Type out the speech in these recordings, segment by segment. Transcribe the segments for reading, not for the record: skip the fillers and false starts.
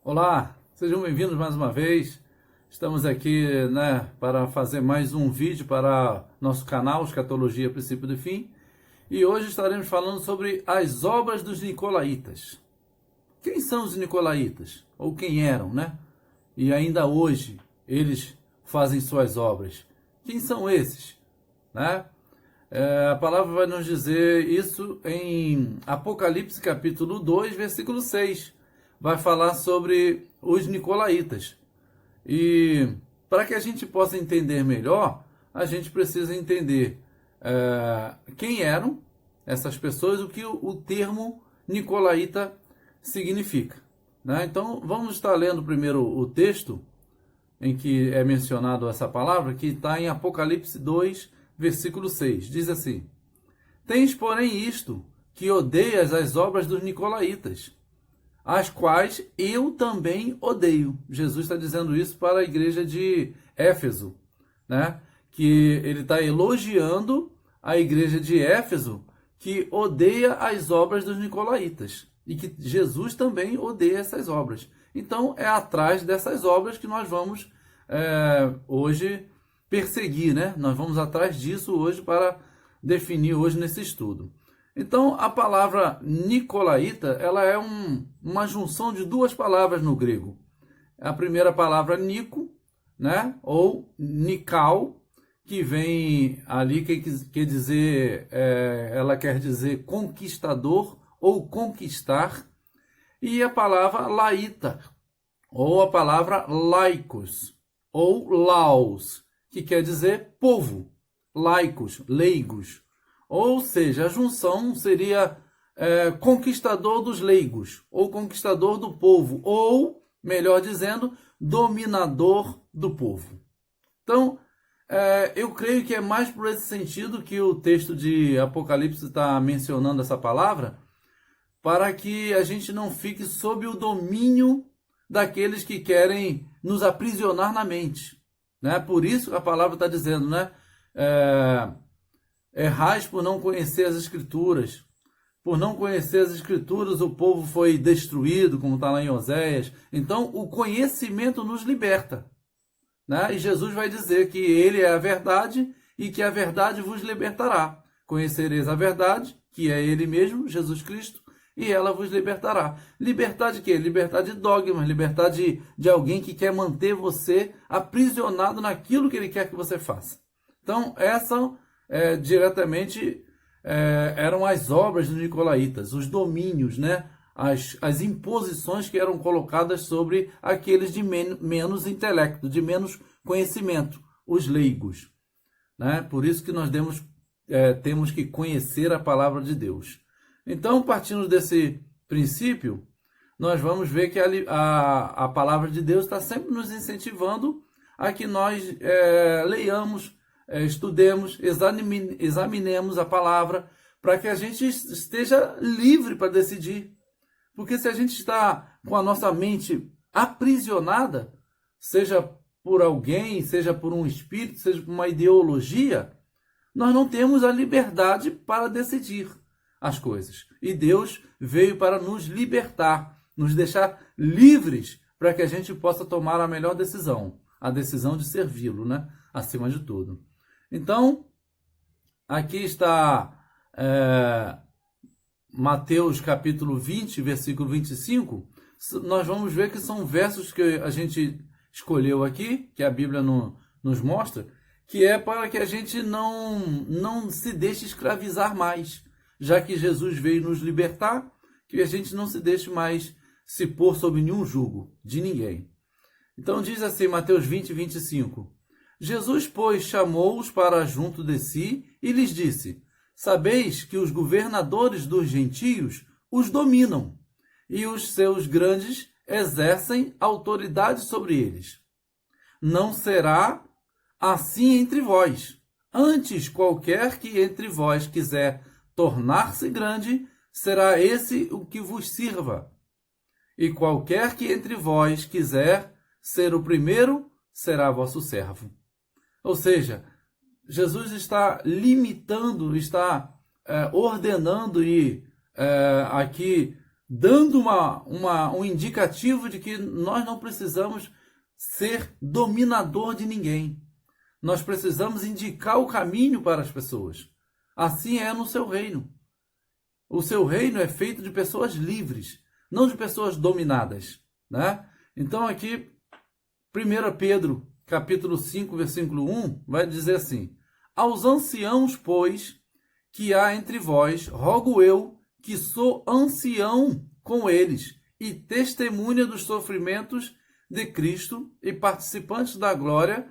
Olá, sejam bem-vindos mais uma vez. Estamos aqui, para fazer mais um vídeo para nosso canal, Escatologia, Princípio e Fim. E hoje estaremos falando sobre as obras dos Nicolaítas. Quem são os Nicolaítas? Ou quem eram, né? E ainda hoje eles fazem suas obras. Quem são esses? Né? A palavra vai nos dizer isso em Apocalipse capítulo 2, versículo 6. Vai falar sobre os Nicolaítas. E para que a gente possa entender melhor, a gente precisa entender quem eram essas pessoas, o que o termo Nicolaíta significa. Né? Então, vamos estar lendo primeiro o texto em que é mencionado essa palavra, que está em Apocalipse 2, versículo 6. Diz assim: Tens, porém, isto, que odeias as obras dos Nicolaítas, as quais eu também odeio. Jesus está dizendo isso para a igreja de Éfeso, né? Que ele está elogiando a igreja de Éfeso, que odeia as obras dos Nicolaítas, e que Jesus também odeia essas obras. Então, é atrás dessas obras que nós vamos hoje perseguir, né? Nós vamos atrás disso hoje para definir hoje nesse estudo. Então, a palavra Nicolaíta, ela é uma junção de duas palavras no grego. A primeira palavra, Nico, né? Ou Nikal, que vem ali, que quer dizer, ela quer dizer conquistador ou conquistar. E a palavra Laíta, ou a palavra laicos, ou laos, que quer dizer povo, laicos, leigos. Ou seja, a junção seria conquistador dos leigos, ou conquistador do povo, ou, melhor dizendo, dominador do povo. Então, eu creio que é mais por esse sentido que o texto de Apocalipse está mencionando essa palavra, para que a gente não fique sob o domínio daqueles que querem nos aprisionar na mente. Né? Por isso a palavra está dizendo, né? Errais por não conhecer as Escrituras. Por não conhecer as Escrituras, o povo foi destruído, como está lá em Oséias. Então, o conhecimento nos liberta. Né? E Jesus vai dizer que Ele é a verdade e que a verdade vos libertará. Conhecereis a verdade, que é Ele mesmo, Jesus Cristo, e ela vos libertará. Libertar de quê? Libertar de dogmas, libertar de alguém que quer manter você aprisionado naquilo que Ele quer que você faça. Então, diretamente eram as obras dos Nicolaítas, os domínios, né? As imposições que eram colocadas sobre aqueles de menos intelecto, de menos conhecimento, os leigos. Né? Por isso que nós temos que conhecer a palavra de Deus. Então, partindo desse princípio, nós vamos ver que a palavra de Deus está sempre nos incentivando a que nós leiamos, estudemos, examinemos a palavra, para que a gente esteja livre para decidir. Porque se a gente está com a nossa mente aprisionada, seja por alguém, seja por um espírito, seja por uma ideologia, nós não temos a liberdade para decidir as coisas. E Deus veio para nos libertar, nos deixar livres para que a gente possa tomar a melhor decisão, a decisão de servi-lo, né? Acima de tudo. Então, aqui está Mateus capítulo 20, versículo 25. Nós vamos ver que são versos que a gente escolheu aqui, que a Bíblia nos mostra, que é para que a gente não se deixe escravizar mais, já que Jesus veio nos libertar, que a gente não se deixe mais se pôr sob nenhum jugo de ninguém. Então diz assim, Mateus 20, 25. Jesus, pois, chamou-os para junto de si e lhes disse: Sabeis que os governadores dos gentios os dominam, e os seus grandes exercem autoridade sobre eles. Não será assim entre vós. Antes, qualquer que entre vós quiser tornar-se grande, será esse o que vos sirva. E qualquer que entre vós quiser ser o primeiro, será vosso servo. Ou seja, Jesus está limitando, está ordenando e aqui dando um indicativo de que nós não precisamos ser dominador de ninguém. Nós precisamos indicar o caminho para as pessoas. Assim é no seu reino. O seu reino é feito de pessoas livres, não de pessoas dominadas, né? Então aqui, 1 Pedro, capítulo 5, versículo 1, vai dizer assim: aos anciãos, pois, que há entre vós, rogo eu, que sou ancião com eles, e testemunha dos sofrimentos de Cristo e participantes da glória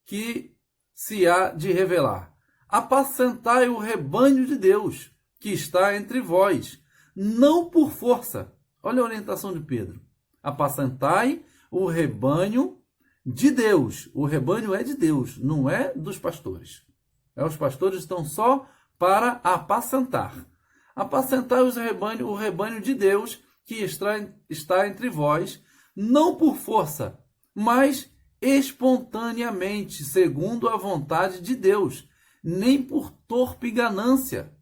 que se há de revelar. Apacentai o rebanho de Deus, que está entre vós, não por força. Olha a orientação de Pedro. Apacentai o rebanho de Deus. O rebanho é de Deus, não é dos pastores. Os pastores estão só para apacentar. Apacentai o rebanho de Deus, que está entre vós, não por força, mas espontaneamente, segundo a vontade de Deus, nem por torpe ganância,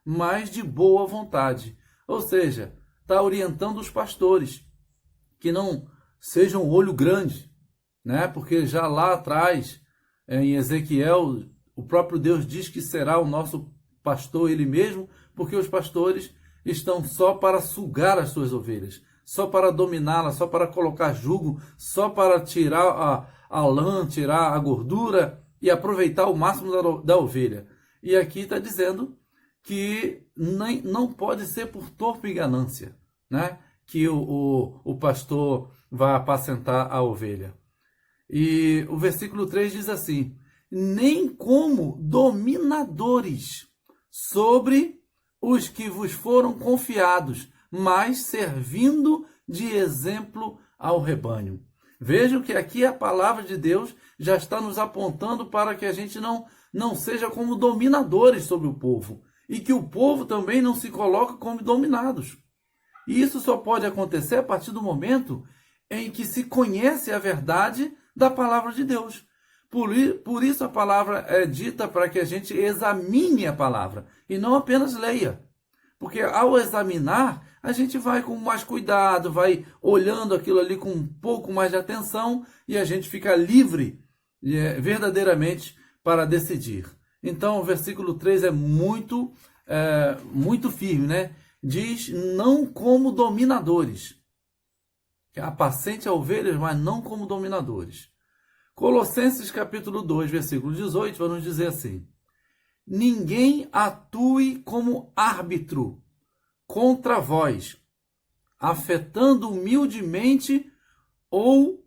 mas de boa vontade. Ou seja, está orientando os pastores que não sejam olho grande, né? Porque já lá atrás, em Ezequiel, o próprio Deus diz que será o nosso pastor ele mesmo, porque os pastores estão só para sugar as suas ovelhas, só para dominá-las, só para colocar jugo, só para tirar a lã, tirar a gordura e aproveitar o máximo da ovelha. E aqui está dizendo que não pode ser por torpe ganância, né? Que o pastor vai apacentar a ovelha. E o versículo 3 diz assim: nem como dominadores sobre os que vos foram confiados, mas servindo de exemplo ao rebanho. Vejam que aqui a palavra de Deus já está nos apontando para que a gente não seja como dominadores sobre o povo, e que o povo também não se coloque como dominados. E isso só pode acontecer a partir do em que se conhece a verdade da palavra de Deus. Por isso a palavra é dita para que a gente examine a palavra e não apenas leia. Porque ao examinar, a gente vai com mais cuidado, vai olhando aquilo ali com um pouco mais de atenção e a gente fica livre verdadeiramente para decidir. Então o versículo 3 é muito firme, né? Diz, não como dominadores. Apacente a ovelhas, mas não como dominadores. Colossenses capítulo 2, versículo 18, vai nos dizer assim: ninguém atue como árbitro contra vós, afetando humildemente ou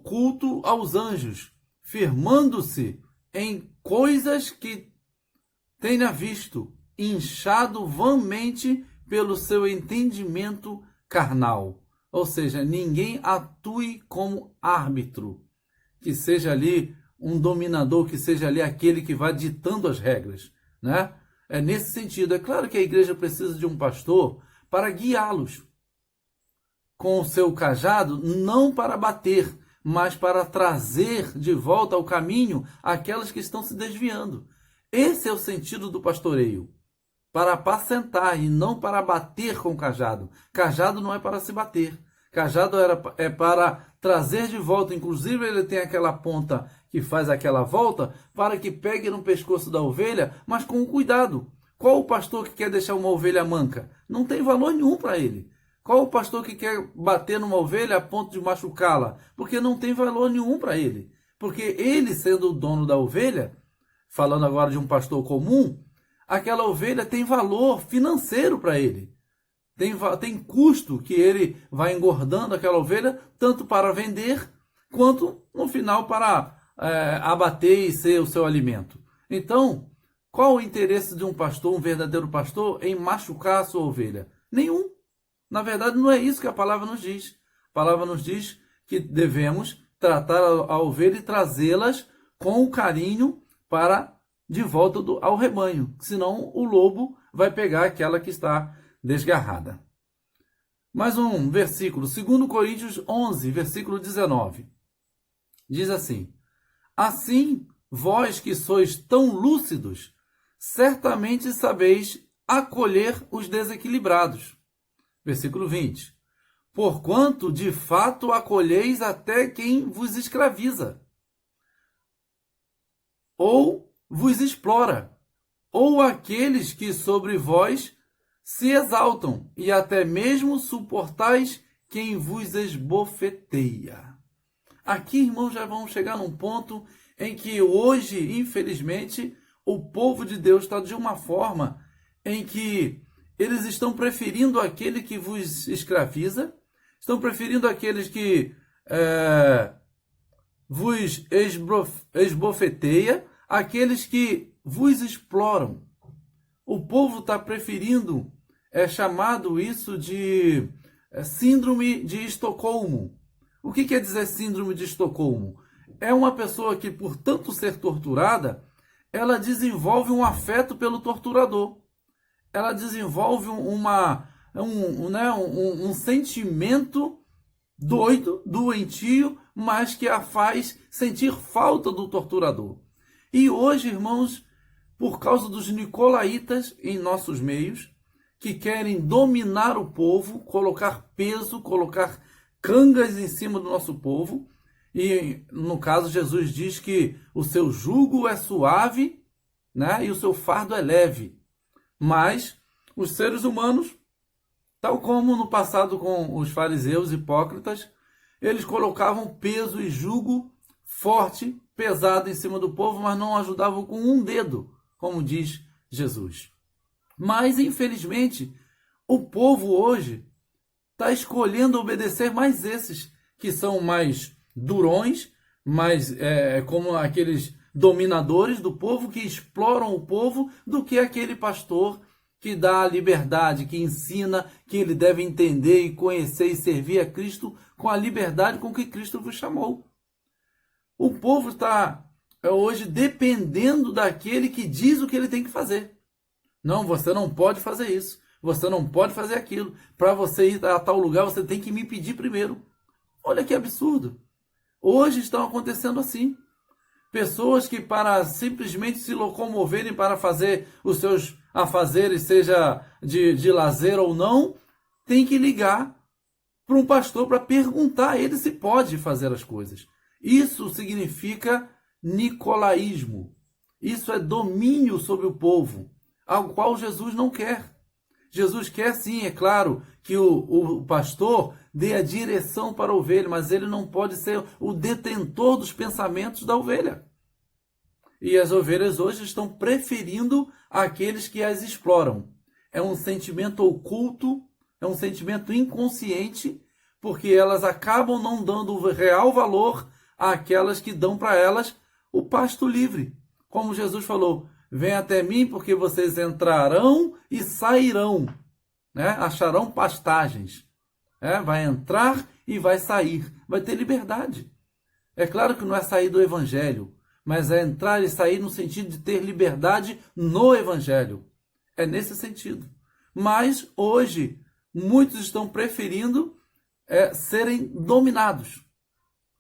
culto aos anjos, firmando-se em coisas que tenha visto, inchado vãmente pelo seu entendimento carnal. Ou seja, ninguém atue como árbitro, que seja ali um dominador, que seja ali aquele que vai ditando as regras, né? É nesse sentido. É claro que a igreja precisa de um pastor para guiá-los com o seu cajado, não para bater, mas para trazer de volta ao caminho aquelas que estão se desviando. Esse é o sentido do pastoreio. Para apacentar e não para bater com o cajado. Cajado não é para se bater. Cajado é para trazer de volta. Inclusive ele tem aquela ponta que faz aquela volta para que pegue no pescoço da ovelha, mas com cuidado. Qual o pastor que quer deixar uma ovelha manca? Não tem valor nenhum para ele. Qual o pastor que quer bater numa ovelha a ponto de machucá-la? Porque não tem valor nenhum para ele. Porque ele, sendo o dono da ovelha, falando agora de um pastor comum, aquela ovelha tem valor financeiro para ele. Tem custo que ele vai engordando aquela ovelha, tanto para vender, quanto no final para abater e ser o seu alimento. Então, qual o interesse de um pastor, um verdadeiro pastor, em machucar a sua ovelha? Nenhum. Na verdade, não é isso que a palavra nos diz. A palavra nos diz que devemos tratar a ovelha e trazê-las com carinho para de volta ao rebanho, senão o lobo vai pegar aquela que está desgarrada. Mais um versículo, 2 Coríntios 11, versículo 19. Diz assim: assim, vós que sois tão lúcidos, certamente sabeis acolher os desequilibrados. Versículo 20. Porquanto de fato acolheis até quem vos escraviza, ou vos explora, ou aqueles que sobre vós se exaltam, e até mesmo suportais quem vos esbofeteia. Aqui, irmãos, já vamos chegar num ponto em que hoje, infelizmente, o povo de Deus está de uma forma em que eles estão preferindo aquele que vos escraviza, estão preferindo aqueles que vos esbofeteia, aqueles que vos exploram. O povo está preferindo, chamado isso de síndrome de Estocolmo. O que quer dizer síndrome de Estocolmo? É uma pessoa que, por tanto ser torturada, ela desenvolve um afeto pelo torturador. Ela desenvolve um sentimento doido, doentio, mas que a faz sentir falta do torturador. E hoje, irmãos, por causa dos nicolaítas em nossos meios, que querem dominar o povo, colocar peso, colocar cangas em cima do nosso povo, e no caso Jesus diz que o seu jugo é suave, né, e o seu fardo é leve. Mas os seres humanos, tal como no passado com os fariseus hipócritas, eles colocavam peso e jugo forte, pesado em cima do povo, mas não ajudavam com um dedo, como diz Jesus. Mas, infelizmente, o povo hoje está escolhendo obedecer mais esses, que são mais durões, mais como aqueles dominadores do povo, que exploram o povo, do que aquele pastor que dá a liberdade, que ensina que ele deve entender e conhecer e servir a Cristo com a liberdade com que Cristo vos chamou. O povo está hoje dependendo daquele que diz o que ele tem que fazer. Não, você não pode fazer isso, você não pode fazer aquilo. Para você ir a tal lugar, você tem que me pedir primeiro. Olha que absurdo. Hoje estão acontecendo assim. Pessoas que, para simplesmente se locomoverem para fazer os seus afazeres, seja de lazer ou não, tem que ligar para um pastor para perguntar a ele se pode fazer as coisas. Isso significa nicolaísmo. Isso é domínio sobre o povo, ao qual Jesus não quer. Jesus quer sim, é claro, que o pastor dê a direção para a ovelha, mas ele não pode ser o detentor dos pensamentos da ovelha. E as ovelhas hoje estão preferindo aqueles que as exploram. É um sentimento oculto, é um sentimento inconsciente, porque elas acabam não dando o real valor àquelas que dão para elas o pasto livre. Como Jesus falou, vem até mim porque vocês entrarão e sairão, né? Acharão pastagens. Vai entrar e vai sair, vai ter liberdade. É claro que não é sair do evangelho, mas é entrar e sair no sentido de ter liberdade no evangelho. É nesse sentido. Mas hoje, muitos estão preferindo serem dominados.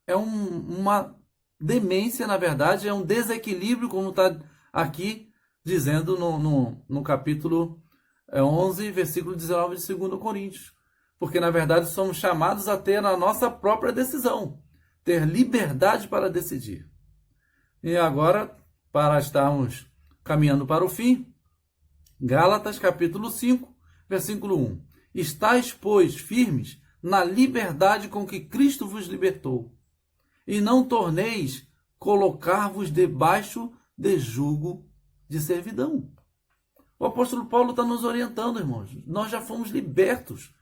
É uma demência, na verdade, é um desequilíbrio, como está aqui dizendo no capítulo 11, versículo 19 de 2 Coríntios. Porque, na verdade, somos chamados a ter a nossa própria decisão, ter liberdade para decidir. E agora, para estarmos caminhando para o fim, Gálatas capítulo 5, versículo 1. Estais, pois, firmes na liberdade com que Cristo vos libertou, e não torneis colocar-vos debaixo de jugo de servidão. O apóstolo Paulo está nos orientando, irmãos. Nós já fomos libertos.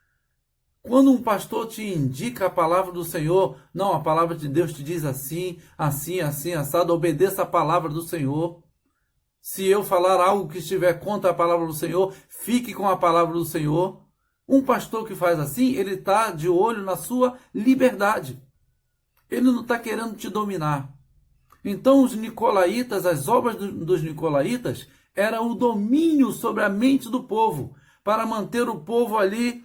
Quando um pastor te indica a palavra do Senhor, não, a palavra de Deus te diz assim, assim, assim, assado, obedeça a palavra do Senhor. Se eu falar algo que estiver contra a palavra do Senhor, fique com a palavra do Senhor. Um pastor que faz assim, ele está de olho na sua liberdade. Ele não está querendo te dominar. Então os nicolaítas, as obras dos nicolaítas, era o domínio sobre a mente do povo, para manter o povo ali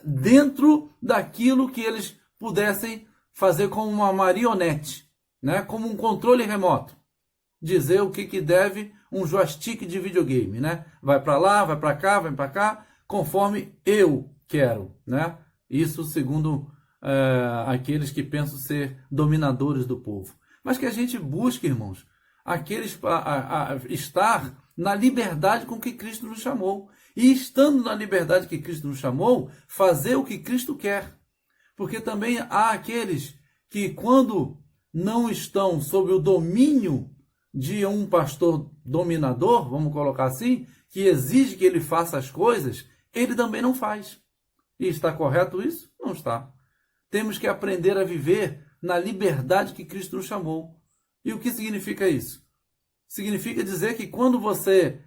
dentro daquilo que eles pudessem fazer como uma marionete, né? Como um controle remoto. Dizer o que deve um joystick de videogame, né? Vai para lá, vai para cá, vai para cá, conforme eu quero, né? Isso segundo aqueles que pensam ser dominadores do povo. Mas que a gente busque, irmãos, aqueles estar na liberdade com que Cristo nos chamou. E estando na liberdade que Cristo nos chamou, fazer o que Cristo quer. Porque também há aqueles que, quando não estão sob o domínio de um pastor dominador, vamos colocar assim, que exige que ele faça as coisas, ele também não faz. E está correto isso? Não está. Temos que aprender a viver na liberdade que Cristo nos chamou. E o que significa isso? Significa dizer que quando você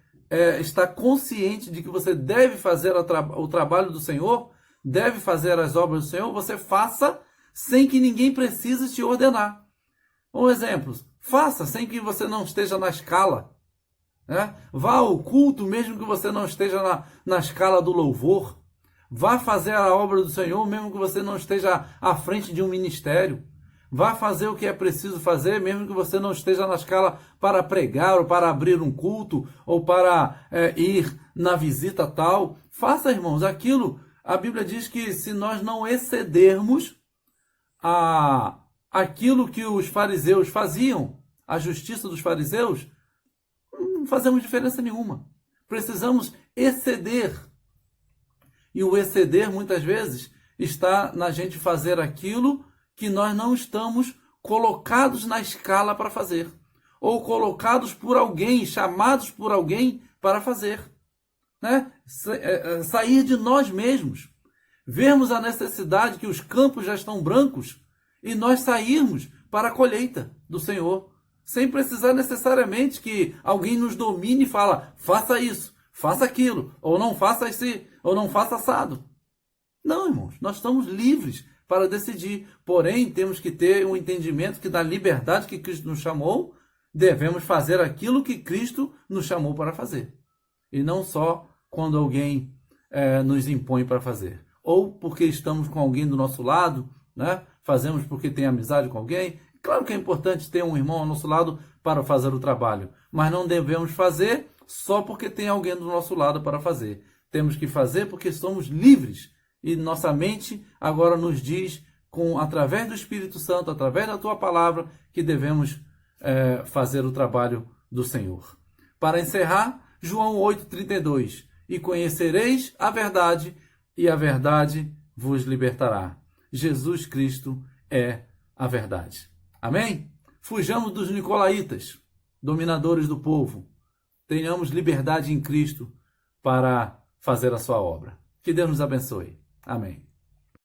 está consciente de que você deve fazer o trabalho do Senhor, deve fazer as obras do Senhor, você faça sem que ninguém precise te ordenar. Um exemplo, faça sem que você não esteja na escala. Né? Vá ao culto mesmo que você não esteja na escala do louvor. Vá fazer a obra do Senhor mesmo que você não esteja à frente de um ministério. Vá fazer o que é preciso fazer mesmo que você não esteja na escala para pregar ou para abrir um culto ou para ir na visita tal. Faça, irmãos, aquilo. A Bíblia diz que se nós não excedermos aquilo que os fariseus faziam, a justiça dos fariseus, não fazemos diferença nenhuma. Precisamos exceder. E o exceder, muitas vezes, está na gente fazer aquilo que nós não estamos colocados na escala para fazer. Ou colocados por alguém, chamados por alguém para fazer. Né? Sair de nós mesmos. Vermos a necessidade que os campos já estão brancos e nós sairmos para a colheita do Senhor. Sem precisar necessariamente que alguém nos domine e fala, faça isso, faça aquilo, ou não faça esse, ou não faça assado. Não, irmãos, nós estamos livres para decidir. Porém, temos que ter um entendimento que na liberdade que Cristo nos chamou, devemos fazer aquilo que Cristo nos chamou para fazer. E não só quando alguém nos impõe para fazer. Ou porque estamos com alguém do nosso lado, né? Fazemos porque tem amizade com alguém. Claro que é importante ter um irmão ao nosso lado para fazer o trabalho, mas não devemos fazer só porque tem alguém do nosso lado para fazer. Temos que fazer porque somos livres e nossa mente agora nos diz, através do Espírito Santo, através da tua palavra, que devemos fazer o trabalho do Senhor. Para encerrar, João 8,32. E conhecereis a verdade, e a verdade vos libertará. Jesus Cristo é a verdade. Amém? Fujamos dos nicolaítas, dominadores do povo. Tenhamos liberdade em Cristo para fazer a sua obra. Que Deus nos abençoe. Amém.